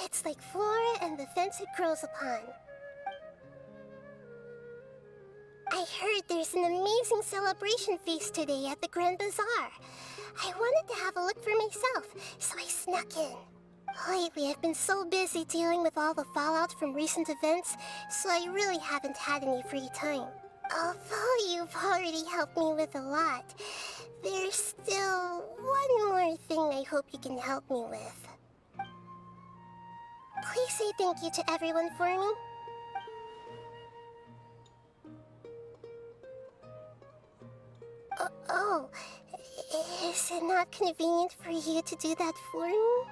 It's like flora and the fence it grows upon. I heard there's an amazing celebration feast today at the Grand Bazaar. I wanted to have a look for myself, so I snuck in. Lately, I've been so busy dealing with all the fallout from recent events, so I really haven't had any free time. Although you've already helped me with a lot, there's still one more thing I hope you can help me with. Please say thank you to everyone for me. Oh, is it not convenient for you to do that for me?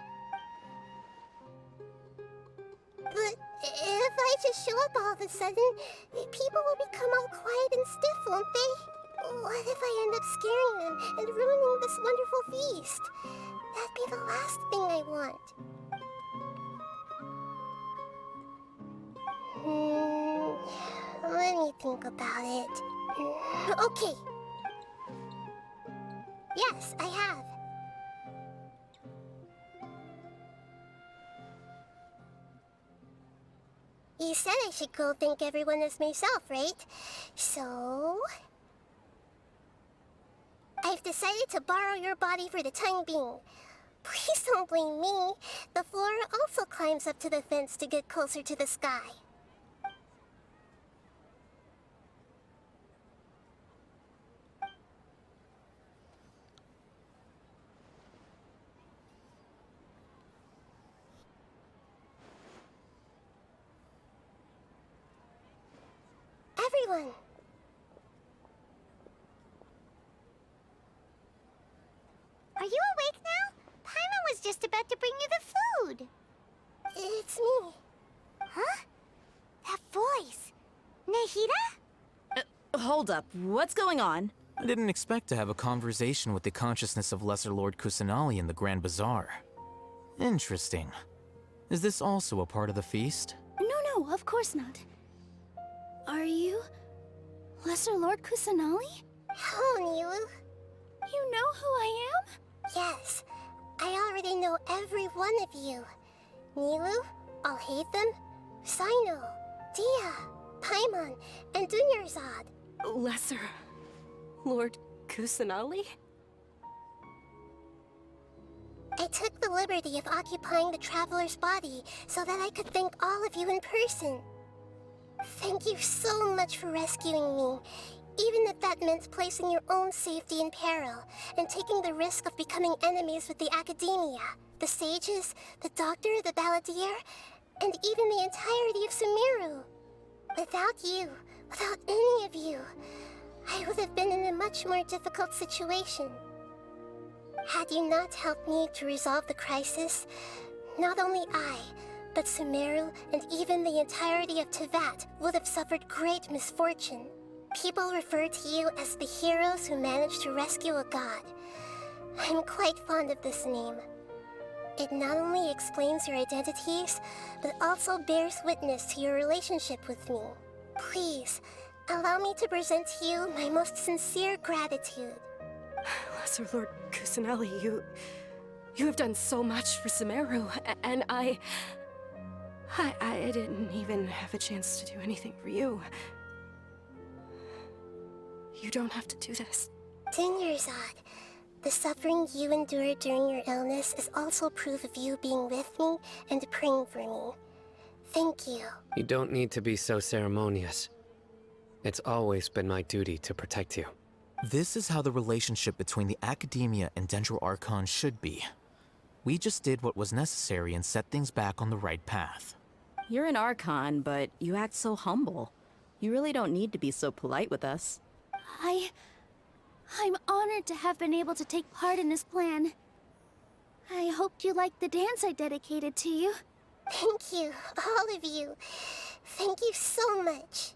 But if I just show up all of a sudden, people will become all quiet and stiff, won't they? What if I end up scaring them and ruining this wonderful feast? That'd be the last thing I want. Let me think about it. Okay. Yes, I have. You said I should go thank everyone as myself, right? So... I've decided to borrow your body for the time being. Please don't blame me. The Flora also climbs up to the fence to get closer to the sky. Everyone! Are you awake now? Paimon was just about to bring you the food. It's me. Huh? That voice. Nahida? Hold up, what's going on? I didn't expect to have a conversation with the consciousness of Lesser Lord Kusanali in the Grand Bazaar. Interesting. Is this also a part of the feast? No, of course not. Are you Lesser Lord Kusanali? Hello, Nilu. You know who I am? Yes, I already know every one of you. Nilu, Alhaitham, Cyno, Dia, Paimon, and Dunyarzad. Lesser Lord Kusanali? I took the liberty of occupying the Traveler's body so that I could thank all of you in person. Thank you so much for rescuing me, even if that meant placing your own safety in peril and taking the risk of becoming enemies with the Academia, the Sages, the Doctor, the Balladeer, and even the entirety of Sumeru. Without you, without any of you, I would have been in a much more difficult situation. Had you not helped me to resolve the crisis, not only I, but Sumeru and even the entirety of Tevat would have suffered great misfortune. People refer to you as the heroes who managed to rescue a god. I'm quite fond of this name. It not only explains your identities, but also bears witness to your relationship with me. Please, allow me to present to you my most sincere gratitude. Lesser Lord Kusanali, you have done so much for Sumeru, and I didn't even have a chance to do anything for you. You don't have to do this. Dunyarzad, the suffering you endured during your illness is also proof of you being with me and praying for me. Thank you. You don't need to be so ceremonious. It's always been my duty to protect you. This is how the relationship between the Academia and Dendro Archon should be. We just did what was necessary and set things back on the right path. You're an Archon, but you act so humble. You really don't need to be so polite with us. I'm honored to have been able to take part in this plan. I hoped you liked the dance I dedicated to you. Thank you, all of you. Thank you so much.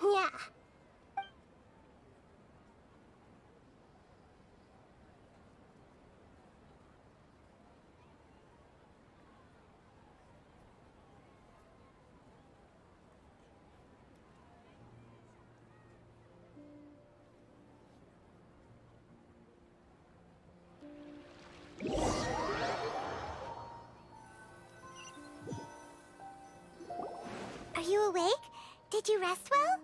Yeah. Are you awake? Did you rest well?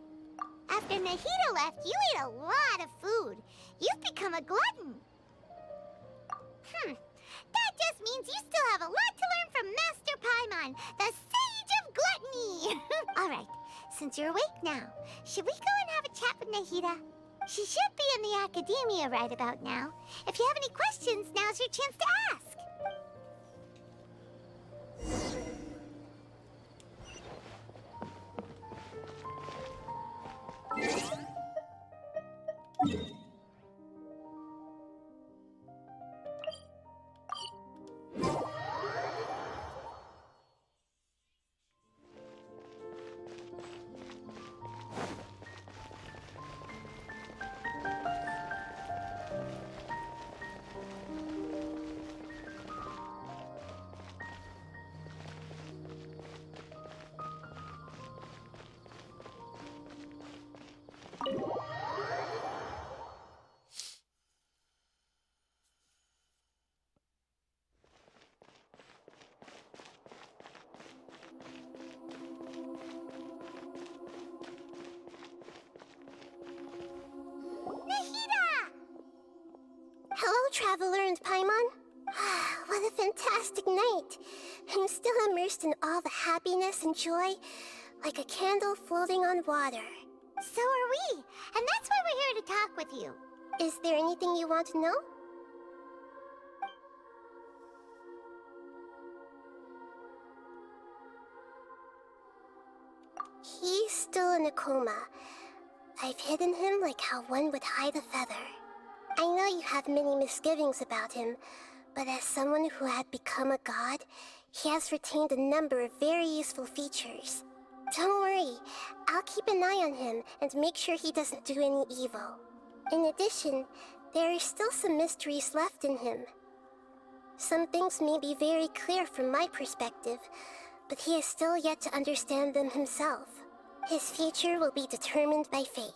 After Nahida left, you ate a lot of food. You've become a glutton. That just means you still have a lot to learn from Master Paimon, the Sage of Gluttony. All right, since you're awake now, should we go and have a chat with Nahida? She should be in the Academia right about now. If you have any questions, now's your chance to ask. Traveler and Paimon. What a fantastic night. I'm still immersed in all the happiness and joy, like a candle floating on water. So are we, and that's why we're here to talk with you. Is there anything you want to know? He's still in a coma. I've hidden him like how one would hide a feather. I know you have many misgivings about him, but as someone who had become a god, he has retained a number of very useful features. Don't worry, I'll keep an eye on him and make sure he doesn't do any evil. In addition, there are still some mysteries left in him. Some things may be very clear from my perspective, but he is still yet to understand them himself. His future will be determined by fate.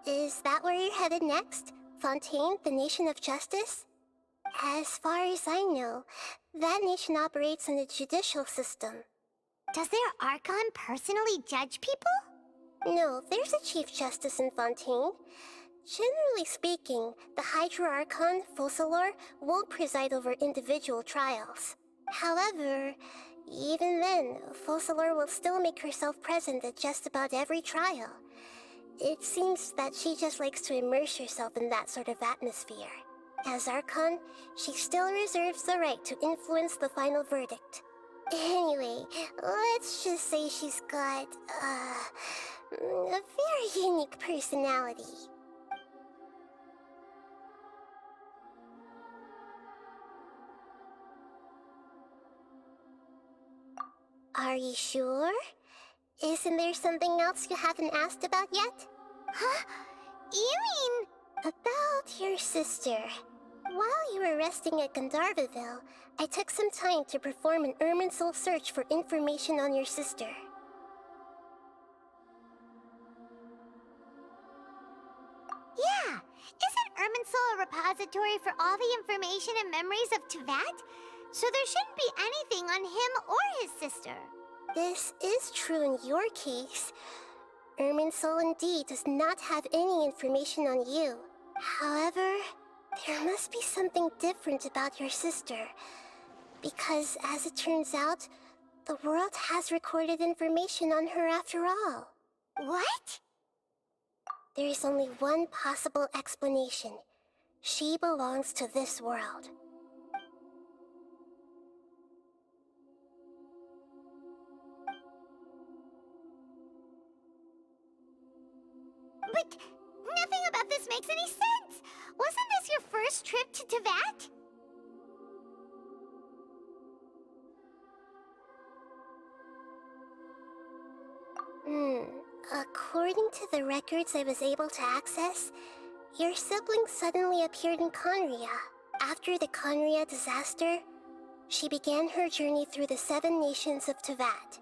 Is that where you're headed next? Fontaine, the Nation of Justice? As far as I know, that nation operates in a judicial system. Does their Archon personally judge people? No, there's a Chief Justice in Fontaine. Generally speaking, the Hydra Archon, Focalor, won't preside over individual trials. However, even then, Focalor will still make herself present at just about every trial. It seems that she just likes to immerse herself in that sort of atmosphere. As Archon, she still reserves the right to influence the final verdict. Anyway, let's just say she's got, a very unique personality. Are you sure? Isn't there something else you haven't asked about yet? Huh? You mean... About your sister. While you were resting at Gandharvaville, I took some time to perform an Irminsul search for information on your sister. Yeah! Isn't Irminsul a repository for all the information and memories of Teyvat? So there shouldn't be anything on him or his sister. This is true in your case. Irminsul indeed does not have any information on you. However, there must be something different about your sister. Because, as it turns out, the world has recorded information on her after all. What? There is only one possible explanation. She belongs to this world. But nothing about this makes any sense! Wasn't this your first trip to Teyvat? According to the records I was able to access, your sibling suddenly appeared in Conria. After the Conria disaster, she began her journey through the 7 nations of Teyvat.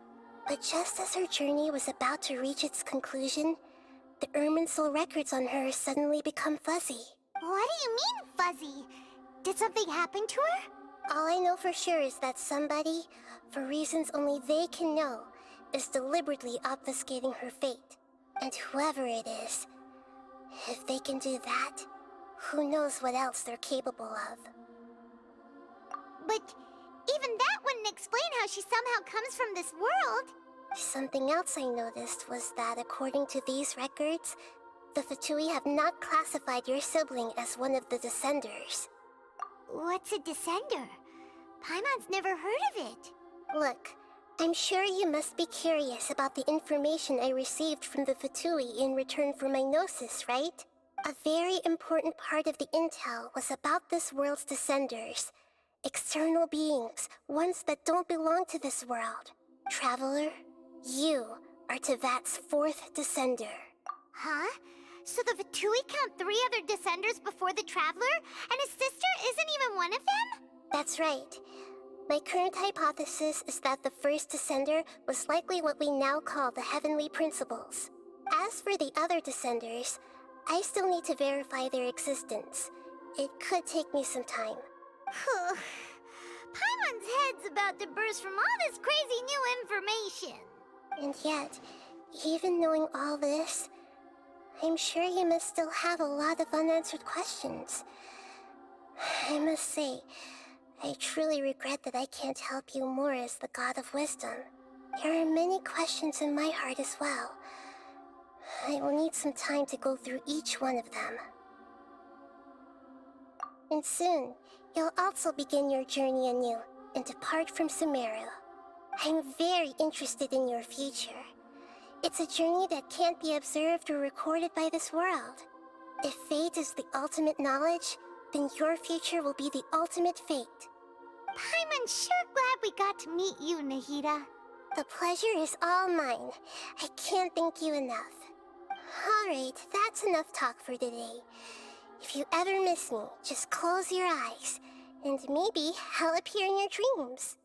But just as her journey was about to reach its conclusion, the Irminsul records on her suddenly become fuzzy. What do you mean, fuzzy? Did something happen to her? All I know for sure is that somebody, for reasons only they can know, is deliberately obfuscating her fate. And whoever it is, if they can do that, who knows what else they're capable of. But even that wouldn't explain how she somehow comes from this world. Something else I noticed was that according to these records, the Fatui have not classified your sibling as one of the Descenders. What's a Descender? Paimon's never heard of it. Look, I'm sure you must be curious about the information I received from the Fatui in return for my gnosis, right? A very important part of the intel was about this world's Descenders. External beings, ones that don't belong to this world. Traveler, you are Teyvat's 4th Descender. Huh? So the Fatui count 3 other Descenders before the Traveler, and his sister isn't even one of them? That's right. My current hypothesis is that the first Descender was likely what we now call the Heavenly Principles. As for the other Descenders, I still need to verify their existence. It could take me some time. Paimon's head's about to burst from all this crazy new information. And yet, even knowing all this, I'm sure you must still have a lot of unanswered questions. I must say, I truly regret that I can't help you more as the God of Wisdom. There are many questions in my heart as well. I will need some time to go through each one of them. And soon, you'll also begin your journey anew and depart from Sumeru. I'm very interested in your future. It's a journey that can't be observed or recorded by this world. If fate is the ultimate knowledge, then your future will be the ultimate fate. Paimon's sure glad we got to meet you, Nahida. The pleasure is all mine. I can't thank you enough. Alright, that's enough talk for today. If you ever miss me, just close your eyes, and maybe I'll appear in your dreams.